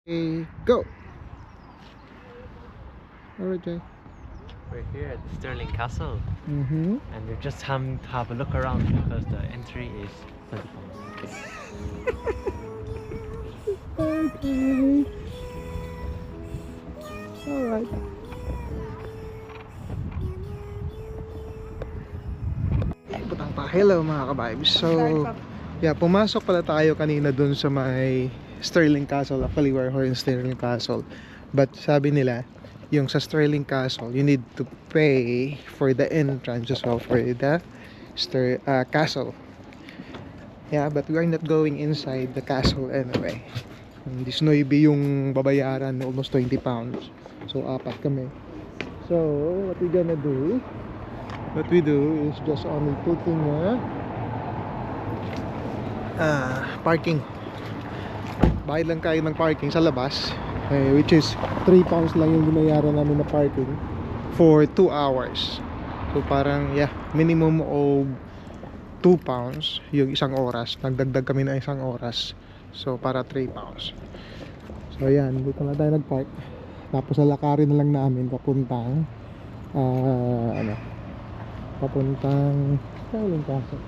Okay, go. Alright, Jay. We're here at the Stirling Castle Mm-hmm. and we're just having to have a look around because the entry is £20. Okay. Alright. Butang pa. Hello mga ka-vibes. So, yeah, pumasok pala tayo kanina dun sa may Stirling Castle. Actually, we're here in Stirling Castle. But sabi nila, yung sa Stirling Castle, you need to pay for the entrance as well for the castle. Yeah, but we are not going inside the castle anyway. This Noybe yung babayaran, almost 20 pounds. So, apat kami. So, what we gonna do? What we do is just only taking parking. Bayad lang kayo ng parking sa labas, which is 3 pounds lang yung binayaran namin na parking for 2 hours. So parang minimum of 2 pounds yung isang oras. Nagdagdag kami na isang oras. So para 3 pounds. So ayan, dito na tayo nagpark. Tapos lalakarin na lang namin papuntang papuntang Stirling Castle.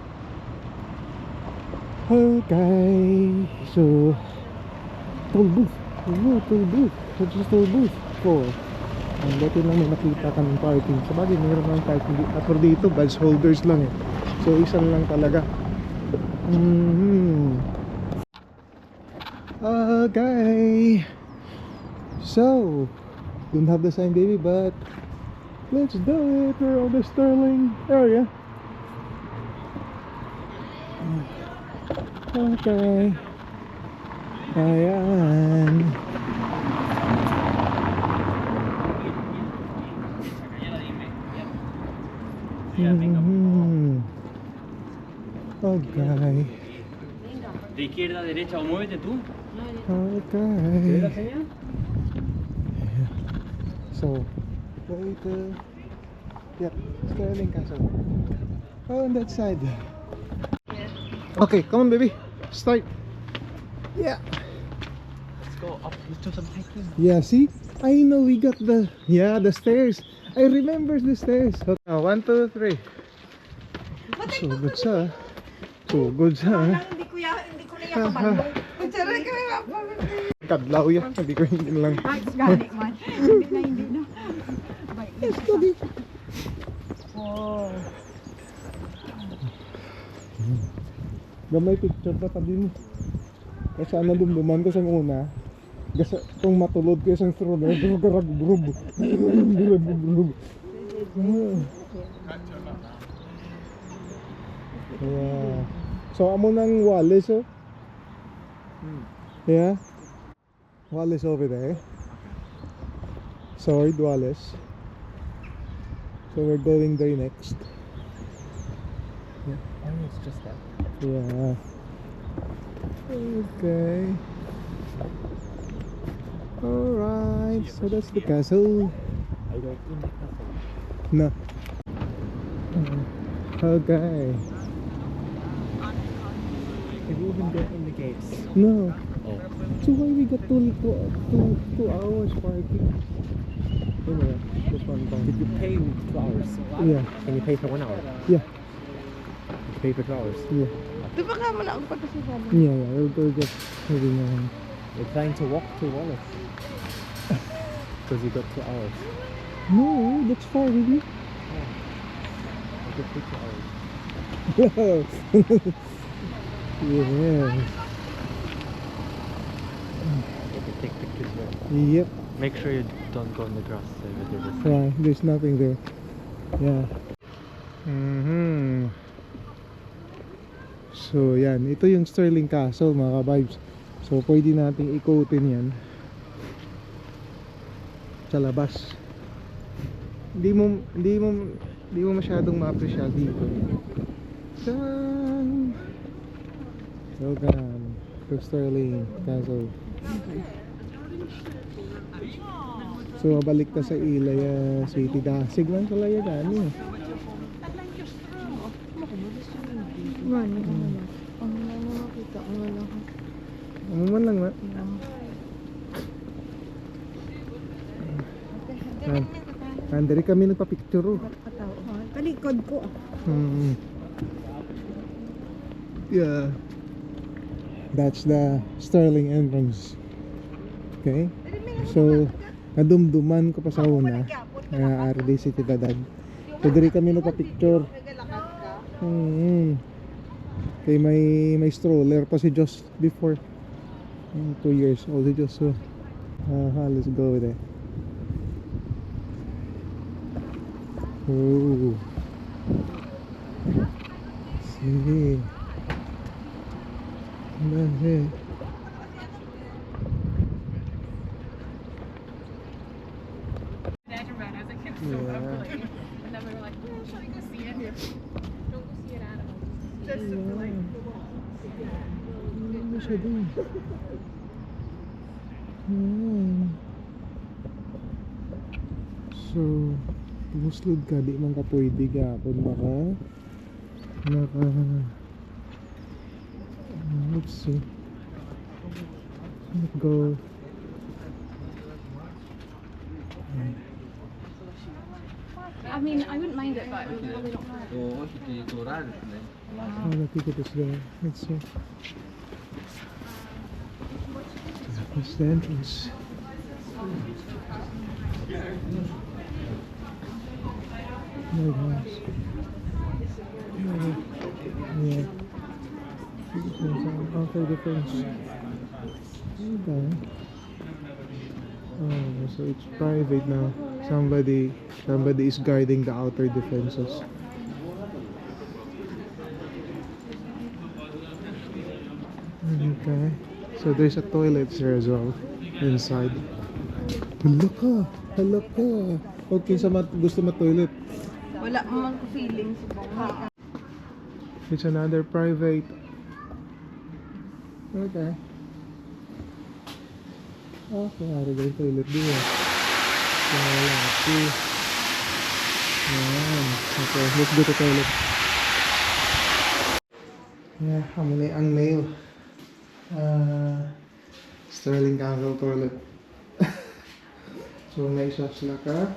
Okay, so toll booth. Toll booth. What's the toll booth for? Ang dati lang may nakita kaming parking. Sabagay, mayroon ng parking dito. Pero dito, badge holders lang eh. So, isa lang talaga. Okay. So, don't have the sign, baby, but let's do it. We're on the Stirling area. Okay. Ayan. Okay. De izquierda a derecha o muévete tú. Okay. señal? So, wait. Yep, Stirling Castle. Oh, on that side. Okay, come on, baby. Start. Yeah. Let's go up. Let's do some hiking. Yeah, see? I know we got the stairs. I remember the stairs. Okay. 1, 2, 3. So good sa. So good sa. Hindi ko na yan kabalo. Kutsara ka may mapapagod. Kadlaw yan. Hindi ko hindi lang. Gani man. Hindi na. Let's go dito. Oh. Gamay picture pa tabi mo. Kasi ano dumduman ko sa una. Kasi kung matulod ko sa throne, ito magkaragbrub. Yeah. So amo nang Wallace, oh. Yeah. Wallace over there. Sword Wallace. So we're going there next. Oh, it's just that. Yeah. Okay. Alright, so that's the castle. I go in the castle. No. Okay. Have you even been in the gates? No. Oh. So why we got two hours parking? Anyway, just one time. Did you pay 2 hours? Yeah. Can you pay for 1 hour? Yeah. You pay for 2 hours? Yeah. Di ba ka mo na ang pagkasipan? Yeah, we're just having You're trying to walk to Wallace. Because you got 2 hours. No, that's far, baby. You could take 2 hours. Yeah. You could take pictures there. Yep. Make sure you don't go in the grass. There's nothing there. Yeah. So yan, ito yung Stirling Castle mga ka-vibes. So pwede nating ikutin yan sa labas. Hindi mo masyadong ma-appreciate dito. Tan! Welcome to Stirling Castle. So balik ka sa Ilaya City. Dasig lang sa Ilaya gani. Gani ka wala. Ang mga makita, ang wala ka. Umuman lang na. Andari kami nagpa-picture. Oh. Talikod ko. Hmm. Yeah. That's the Sterling entrance. Okay? So, nadumduman ko pa sa una. RD City Dadad. So, diri kami nagpa-picture. Okay, may stroller pa si Joss before. 2 years old si Joss. So, let's go there. Oh. Sige. Dahil. Imagine Red as a kid, so ugly. And then we were like, oh, should I go see it? Don't go see an animal. Just to like, Ano siya dun? Ayan. So, muslod ka, di man ka pwede gapon let's see. Let's go. I mean, I wouldn't mind it, but we probably don't know. Oh, the ticket is there. Let's see. That's the entrance. Lighthouse. Yeah. Outer defense. Okay. Oh, so it's private now. Somebody is guarding the outer defenses. Okay. So there's a toilet here as well inside. Hala ka! Hala ka! Okay, sa gusto toilet. Wala man ko feelings. It's another private. Okay. Okay, ada yung toilet din. So, let's see. Ayan. Okay, let's go to toilet. Yeah, muna ang nail. Sterling Castle toilet. So, may isa sila ka.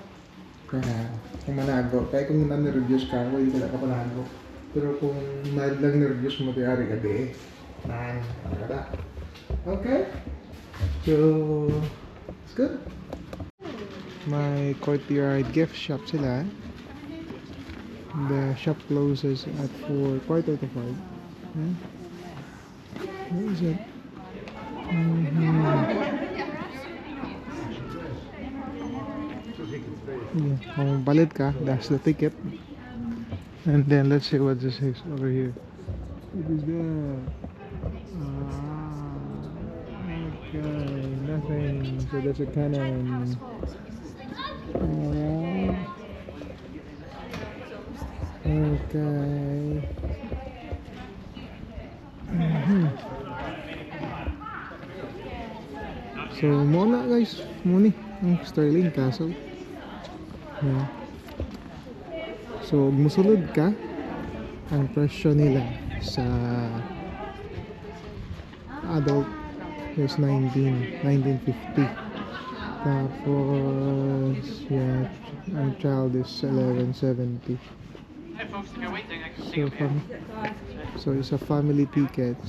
Kaya, kung manago. Kaya kung na-nervous ka, hindi ka panago. Pero kung mild lang nervous mo, tiyari ka di. Kada. Okay. So, it's good. My courtyard gift shop sila. The shop closes at 4:15. Yeah. Where is it? Yeah. Kung balit ka, that's the ticket. And then let's see what this is over here. What is that? Okay, nothing. So that's a cannon. Alright. Okay. So muna guys, muni ang Sterling Castle. Yeah. So musulod ka, ang presyo nila sa adult is 1950. Tapos yeah, ang child is 1170. So it's a family ticket.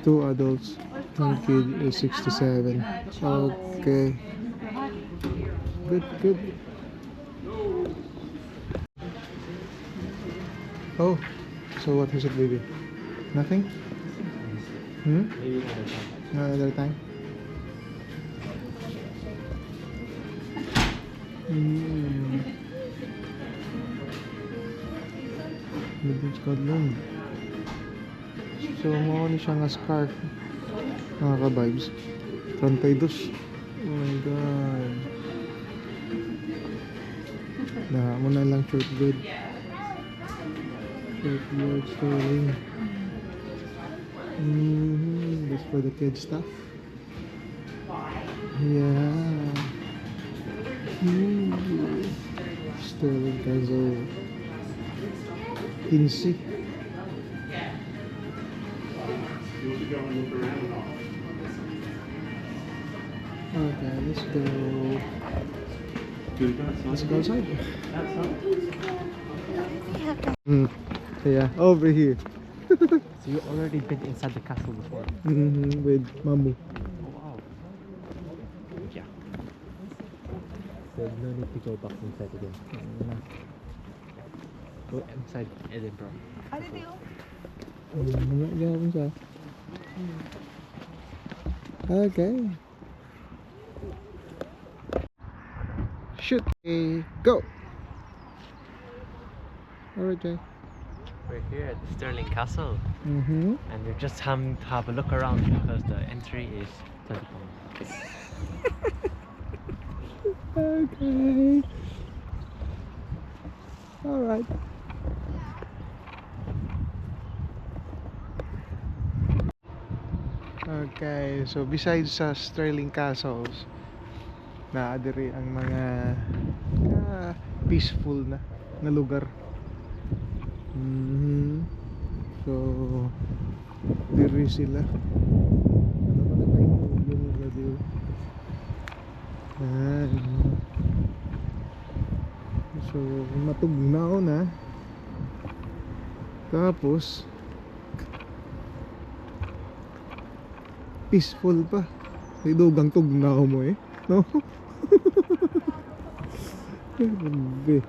2 adults, 1 kid is 67. Okay. Good. Oh, so what is it, baby? Nothing? Maybe Another time? Medyo kadlong. So, mukha ni siya nga scarf. Mga ka-vibes. 32. Oh my god. Mo na lang short good. Short good story. This for the kids stuff. Yeah. Sterling Castle. Insi. Okay, let's go. Let's go outside. Yeah, over here. So you already been inside the castle before? With Mamu. Oh wow. Yeah. So no need to go back inside again. Go inside Edinburgh. Ano dito? Gawin siya. Okay. Shoot. Okay, go. Alright, Jay. We're here at the Stirling Castle, Mm-hmm. and we're just having to have a look around because the entry is £20. Okay. Alright. Okay, so besides sa Stirling Castles, naadiri ang mga peaceful na lugar. So, diri sila. Ano pa na tayo yung radio? So, matugnaw na. Tapos peaceful pa. May dugang tugnaw mo eh, no? Grabe.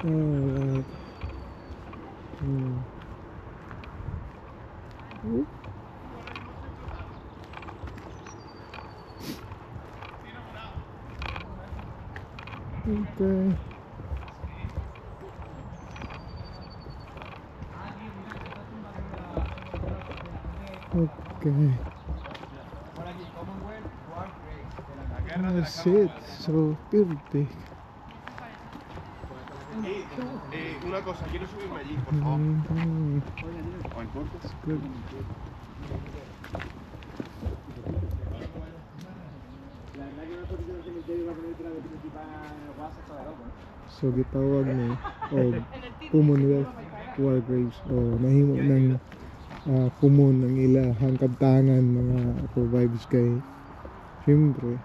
Alright. Okay. Okay. That's it. So, perfect. Una cosa, quiero subirme allí, por favor. ¿O en corto? Good. So gitawag ni og Commonwealth War Graves o nahimo ng common ng ilahang kabtangan mga vibes kay siyempre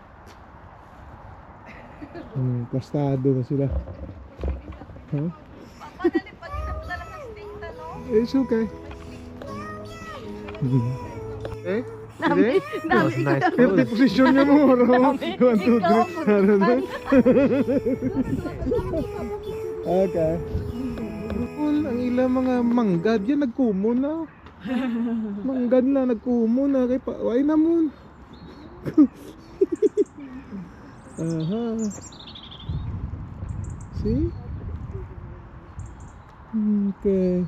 plastado na sila. Huh? Madali pag inapdala ng sting tanong. It's okay. Eh? Dami, That was nice. Fifty position niya mo. 1, 2, 3. Okay. Ang ilang mga manggad yan nagkumo na. Manggad na nagkumo na kay why namon. Aha. See? Okay.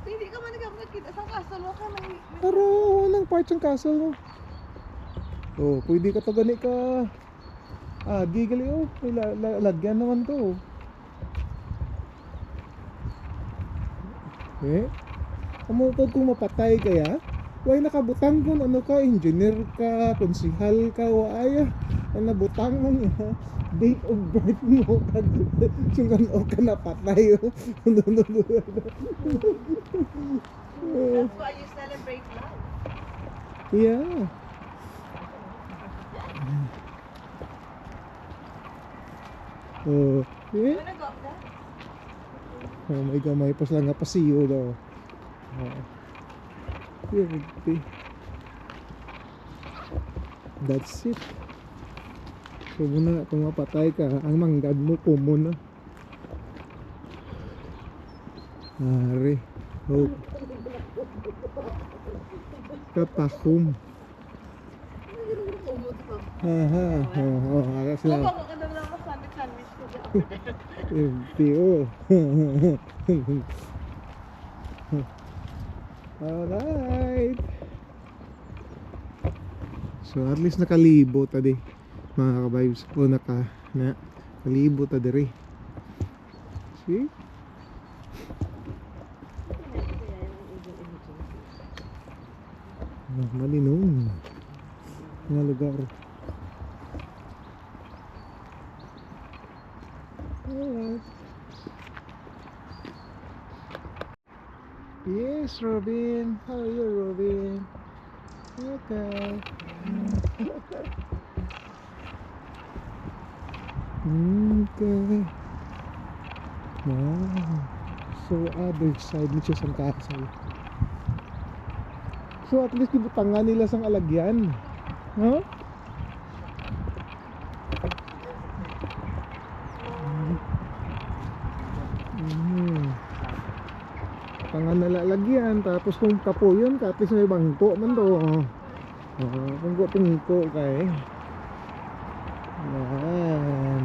Hindi ka man nakakita sa castle mo ka may Pero walang parts ng castle no. Oh, pwede ka to gani ka. Gigali oh. May lagyan naman to. Amukod kung mapatay kaya, why nakabutang kung ano ka, engineer ka, konsihal ka, o aya, ang nabutang mo niya, date of birth mo, sungan o ka napatay, oh. That's why you celebrate life. Yeah. Oh, yeah. Wanna go up there? Oh, may gamay pa sila nga pasiyo daw. Okay. That's it. So muna kung mapatay ka, ang manggad mo kumo na. Ari. Oh. Katakum. Aga sila. Ako ka naman ako sandwich ko dyan. Tio. Alright. So at least nakalibo tadi mga ka-vibes. O nakalibo ta diri. See? Malinong nga lugar. Alright. Yes, Robin. How are you, Robin? Okay. Okay. Wow. So other side ni siya sang castle. So at least gibutangan nila sang alagyan. No? Tangan nalalagyan, tapos kung kapuyon ka, at least may bangko man to. Bangko kay. Yan.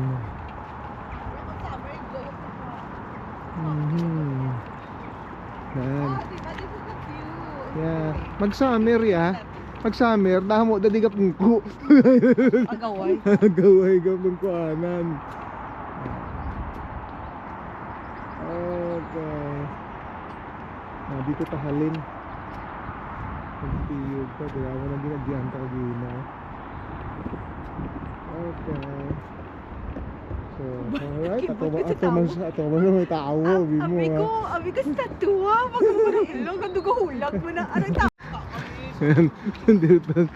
Yan. Yeah. Mag-summer ya. Mag-summer, damo dadi ka pungko. Agaway. Agaway ka pungkuanan. Okay. Dito tahalin. Pagtiyog ka, kaya mo nang ginagyan ka gina. Okay. So, alright, ato man may tao, bimo ha. Abi ko sa tuwa. Pagkamalilong, ang dugahulag mo na. Anong tao? Ayan, dito.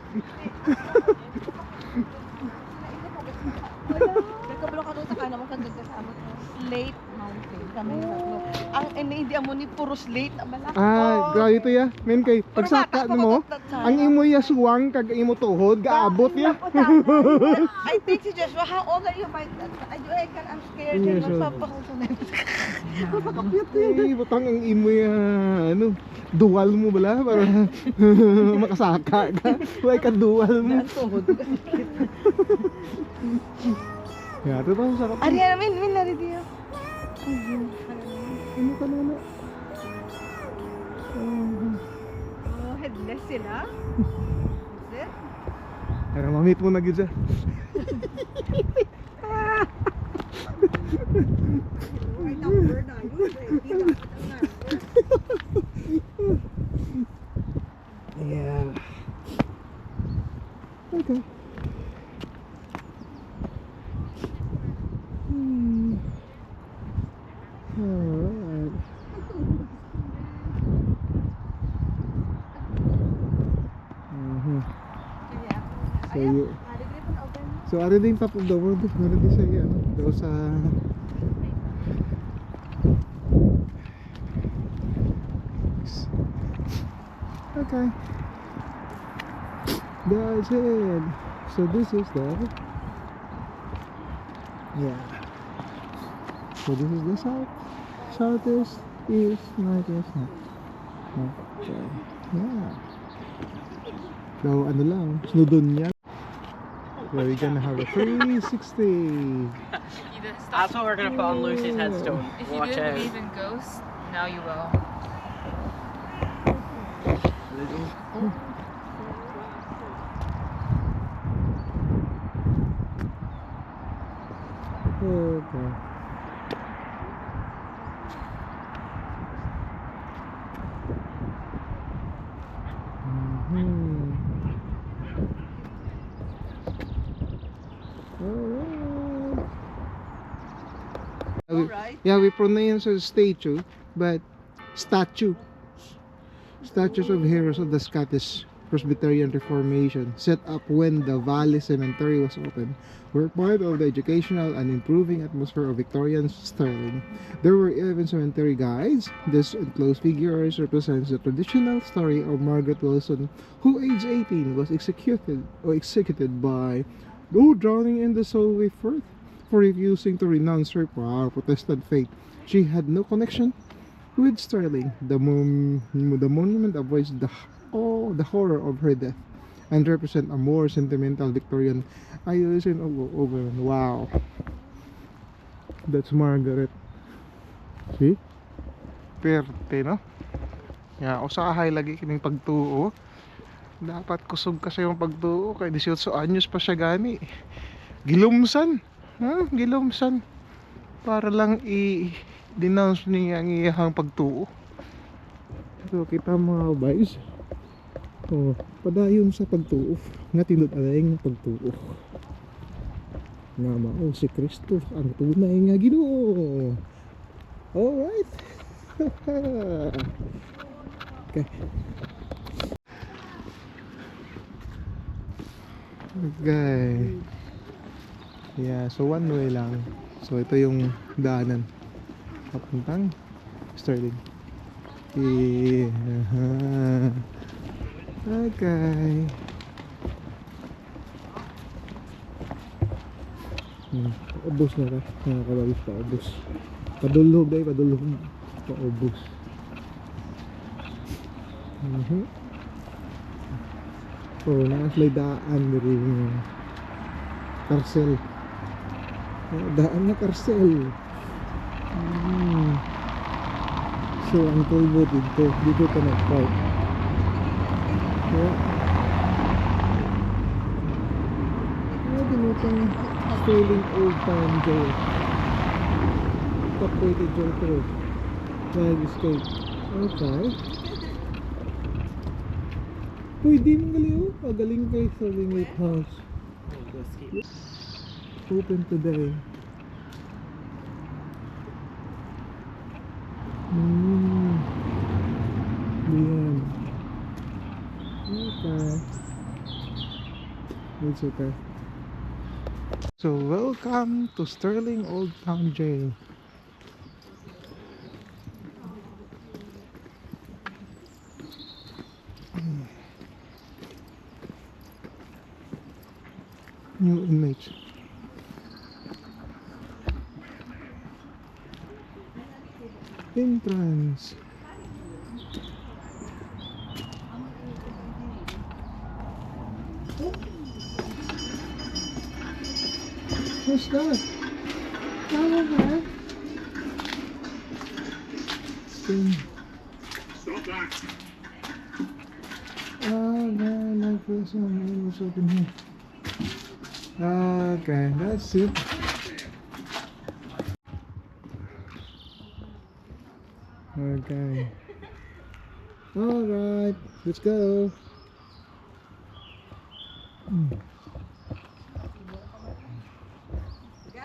Nagkabulong ka doon sa kanan mo kandun kasama ko. Slate Mountain. Kami tatlo. Ang hindi mo ni puro slate. Grabe ito ya. Men kay pagsaka mo, ang imo ya suwang kag imo tuhod gaabot ya. I think si Joshua, how old are you by that? I'm scared. Yes, sir. Magpapakusunay. Ay, butang ang imo ya ano, dual mo bala para makasaka ka. Way ka dual mo. Ang tuhod. Ya, ito pa sa kapag. Ariana, min nari diyo. Ano ka na? Oh, headless sila. Is it? Ay, mamit mo na gid siya. Ay, number na yun. Hindi na. Yeah. Okay. Alright. So are din top of the world. Ano din sa ano? Daw sa okay. That's it. So this is the so this is the southeast, east, northeast. Okay. Yeah. So ano lang, snudon yan. So we're gonna have a 360. That's what we're gonna put on Lucy's headstone. If you Watch didn't out. believe in ghosts, now you will. Okay. Alright. Yeah, we pronounce it statue, but statue. Statues of heroes of the Scottish Presbyterian Reformation, set up when the Valley Cemetery was opened, were part of the educational and improving atmosphere of Victorian Stirling. There were even cemetery guides. This enclosed figures represents the traditional story of Margaret Wilson, who aged 18 was executed by drowning in the Solway Firth for refusing to renounce her Protestant faith. She had no connection with Stirling. The monument avoids the horror of her death and represent a more sentimental Victorian idealism over. Wow, that's Margaret. See? Perte, no? Yeah, usahay lagi kining pagtuo. Dapat kusog kasi yung pagtuo kay 18 anyos pa siya gani. Gilumsan. Gilumsan para lang i-denounce niya ang iyang pagtuo. So kita mga guys, padayon sa pagtuo nga tinod alayng pagtuo nga mao si Kristo ang tunay nga Ginoo. Alright. Okay. Okay. Yeah, so one way lang. So ito yung daanan papuntang Sterling. Yeah. Okay. Paubos na ka. Nakakabagis paubos. Padulog dahil, padulog. Paubos. Oh, nakaslay daan rin. Karsel. Daan na karsel. So, ang tulbo dito ka nag-park. Yeah. Dinutang Sterling Old Town Jail. Top-rated jail to. Wild escape. Okay. Pwede mong galing oh. Galing kay Sterling Old House. Open today. Yan. Okay. It's okay. So welcome to Sterling Old Town Jail. New inmates. Entrance. What's that? Come over. Stop that! Oh man, I feel so many was open here. Okay, that's it. Okay. Alright, let's go.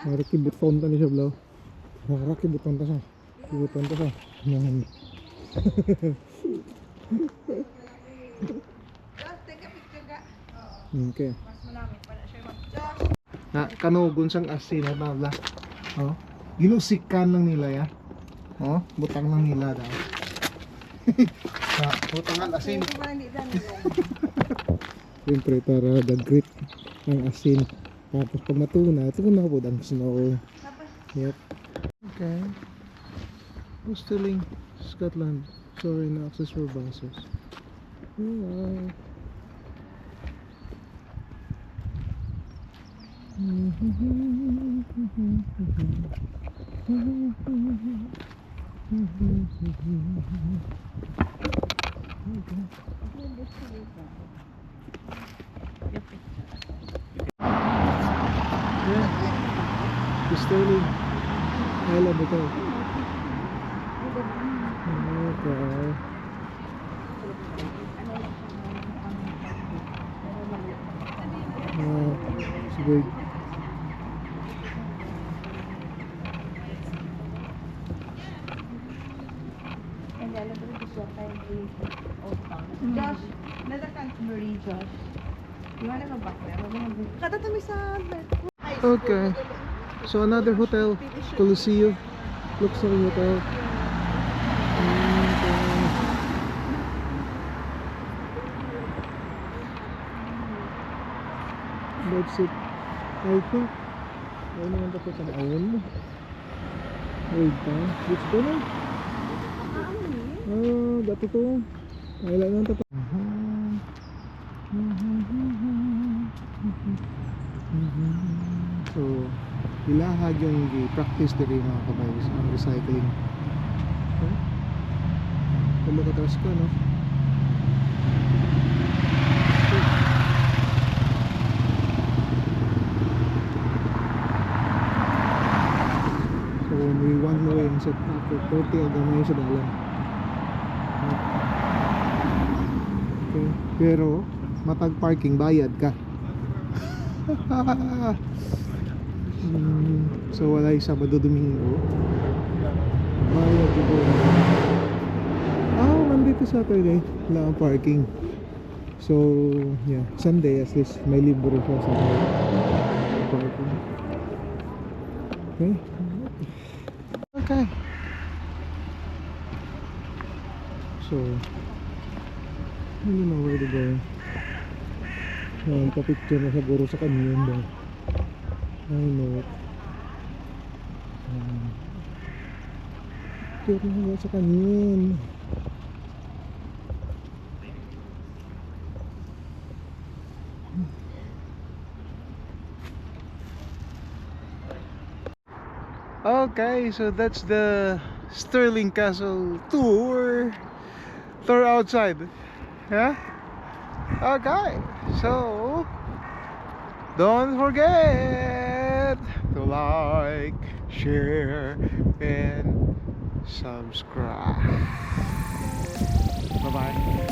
Harap kibot fonta ni siya, Blau. Harap kibot fonta siya. Kibot fonta siya. Yan. Okay. Na kanugon sang asin na tabla. Oh. Ginusikan lang nila ya. Oh, butang lang nila daw. Butangan asin. Siyempre para dagrit ang asin. Tapos pag matuna, ito na po ang snow. Yep. Okay. Sterling, Scotland. Sorry, no access for buses. Alright. Yeah. Sterling. I love it all. Okay. It's big. Josh, another country, Josh. You wanna go back there? Kada kami sa Okay. So another hotel, Coliseum. Luxury hotel. Okay. That's it. I think ayun naman tapos ang awon mo. Wait pa. Let's go na. Oh, dati to. Wala naman tapos. So, ilahag yung practice diri mga kabayos ang recycling. Okay? Kung makatras ka, no? So, may one way ang set up. 30 ang gamay sa dalan. Okay. Pero, matag parking, bayad ka. So wala yung Sabado, Domingo. Bayad dito. Monday to Saturday wala ang parking. So yeah, Sunday at least may libre siya sa parking. Okay. Okay. So, I don't know where to go. Pa-picture na siguro sa canyon daw. I know it. Picture na sa canyon. Okay, so that's the Stirling Castle tour. Tour outside. Yeah? Okay, so don't forget to like, share, and subscribe. Bye bye.